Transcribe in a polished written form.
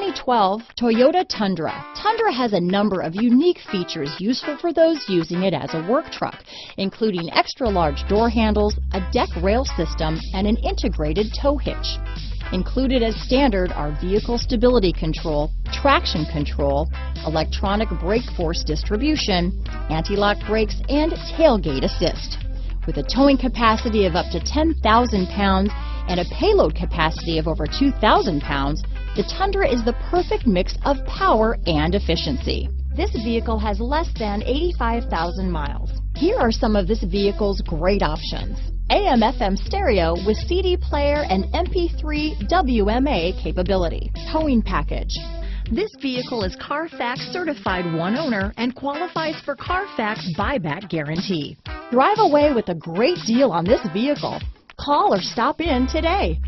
2012 Toyota Tundra. Tundra has a number of unique features useful for those using it as a work truck, including extra large door handles, a deck rail system, and an integrated tow hitch. Included as standard are vehicle stability control, traction control, electronic brake force distribution, anti-lock brakes, and tailgate assist. With a towing capacity of up to 10,000 pounds and a payload capacity of over 2,000 pounds, the Tundra is the perfect mix of power and efficiency. This vehicle has less than 85,000 miles. Here are some of this vehicle's great options: AM/FM stereo with CD player and MP3 WMA capability, towing package. This vehicle is Carfax certified one owner and qualifies for Carfax buyback guarantee. Drive away with a great deal on this vehicle. Call or stop in today.